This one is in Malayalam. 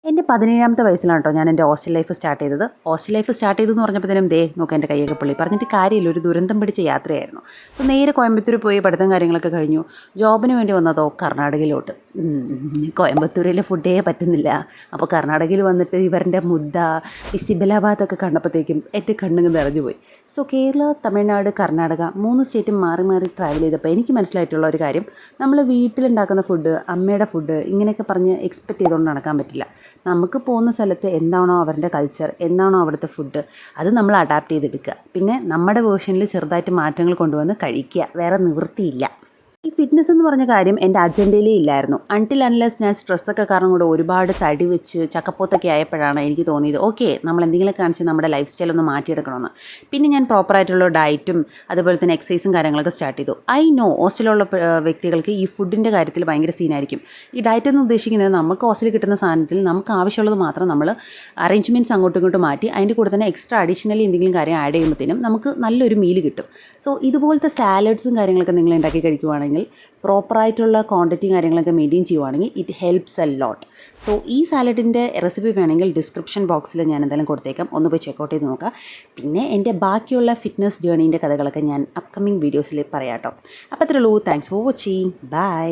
എൻ്റെ 17ാമത്തെ വയസ്സിലാണ് കേട്ടോ ഞാൻ എൻ്റെ ഹോസ്റ്റൽ ലൈഫ് സ്റ്റാർട്ട് ചെയ്തത്. ഹോസ്റ്റൽ ലൈഫ് സ്റ്റാർട്ട് ചെയ്തു എന്ന് പറഞ്ഞപ്പോഴത്തേനും നോക്കാം എൻ്റെ കൈയൊക്കെ പുള്ളി പറഞ്ഞിട്ട് കാര്യമില്ല, ഒരു ദുരന്തം പിടിച്ച യാത്രയായിരുന്നു. സോ നേരെ കോയമ്പത്തൂർ പോയി പഠിത്തം കാര്യങ്ങളൊക്കെ കഴിഞ്ഞു. ജോബിന് വേണ്ടി വന്നതോ കർണാടകയിലോട്ട്. കോയമ്പത്തൂരിലെ ഫുഡേ പറ്റുന്നില്ല. അപ്പോൾ കർണാടകയിൽ വന്നിട്ട് ഇവരുടെ മുദ്ദ, ബിസിബലാബാദൊക്കെ കണ്ടപ്പോഴത്തേക്കും എൻ്റെ കണ്ണുകൾ നിറഞ്ഞു പോയി. സോ കേരള, തമിഴ്നാട്, കർണാടക 3 സ്റ്റേറ്റും മാറി മാറി ട്രാവൽ ചെയ്തപ്പോൾ എനിക്ക് മനസ്സിലായിട്ടുള്ള ഒരു കാര്യം, നമ്മൾ വീട്ടിലുണ്ടാക്കുന്ന ഫുഡ്, അമ്മയുടെ ഫുഡ് ഇങ്ങനെയൊക്കെ പറഞ്ഞ് എക്സ്പെക്റ്റ് ചെയ്തുകൊണ്ട് നടക്കാൻ പറ്റില്ല. നമുക്ക് പോകുന്ന സ്ഥലത്ത് എന്താണോ അവരുടെ കൾച്ചർ, എന്താണോ അവിടുത്തെ ഫുഡ്, അത് നമ്മൾ അഡാപ്റ്റ് ചെയ്തെടുക്കുക. പിന്നെ നമ്മുടെ വേർഷനിൽ ചെറുതായിട്ട് മാറ്റങ്ങൾ കൊണ്ടുവന്ന് കഴിക്കുക. വേറെ നിവൃത്തിയില്ല. ഈ ഫിറ്റ്നസ് എന്ന് പറഞ്ഞ കാര്യം എൻ്റെ അജണ്ടയിലേ ഇല്ലായിരുന്നു. അൺടിൽ അൺലെസ് ഞാൻ സ്ട്രെസ്സൊക്കെ കാരണം കൂടെ ഒരുപാട് തടി വെച്ച് ചക്കപ്പോത്തൊക്കെ ആയപ്പോഴാണ് എനിക്ക് തോന്നിയത് ഓക്കെ നമ്മൾ എന്തെങ്കിലുമൊക്കെ കാണിച്ച് നമ്മുടെ ലൈഫ് സ്റ്റൈൽ ഒന്ന് മാറ്റിയെടുക്കണമെന്ന്. പിന്നെ ഞാൻ പ്രോപ്പറായിട്ടുള്ള ഡയറ്റും അതുപോലെ തന്നെ എക്സസൈസും കാര്യങ്ങളൊക്കെ സ്റ്റാർട്ട് ചെയ്തു. ഐ നോ ഹോസ്റ്റലിലുള്ള വ്യക്തികൾക്ക് ഈ ഫുഡിൻ്റെ കാര്യത്തിൽ ഭയങ്കര സീനായിരിക്കും. ഈ ഡയറ്റ് എന്ന് ഉദ്ദേശിക്കുന്നത് നമുക്ക് ഹോസ്റ്റലിൽ കിട്ടുന്ന സാധനത്തിൽ നമുക്ക് ആവശ്യമുള്ളത് മാത്രം നമ്മൾ അറേഞ്ച്മെൻറ്റ്സ് അങ്ങോട്ടും ഇങ്ങോട്ടും മാറ്റി അതിൻ്റെ കൂടെ തന്നെ എക്സ്ട്രാ അഡീഷണലി എന്തെങ്കിലും കാര്യം ആഡ് ചെയ്യുമ്പോഴത്തേനും നമുക്ക് നല്ലൊരു മീൽ കിട്ടും. സോ ഇതുപോലത്തെ സാലഡ്സും കാര്യങ്ങളൊക്കെ നിങ്ങൾ ഉണ്ടാക്കി കഴിക്കുവാണെങ്കിൽ, പ്രോപ്പറായിട്ടുള്ള ക്വാണ്ടിറ്റിയും കാര്യങ്ങളൊക്കെ മെയിൻറ്റെയിൻ ചെയ്യുവാണെങ്കിൽ it helps a lot. So ഈ സാലഡിൻ്റെ റെസിപ്പി വേണമെങ്കിൽ ഡിസ്ക്രിപ്ഷൻ ബോക്സിൽ ഞാൻ എന്തായാലും കൊടുത്തേക്കാം, ഒന്ന് പോയി ചെക്കൗട്ട് ചെയ്ത് നോക്കാം. പിന്നെ എൻ്റെ ബാക്കിയുള്ള ഫിറ്റ്നസ് ജേർണീൻ്റെ കഥകളൊക്കെ ഞാൻ അപ്കമിങ് വീഡിയോസിൽ പറയാം കേട്ടോ. അപ്പോൾ അത്രേ ഉള്ളൂ. Thanks for watching. ബൈ.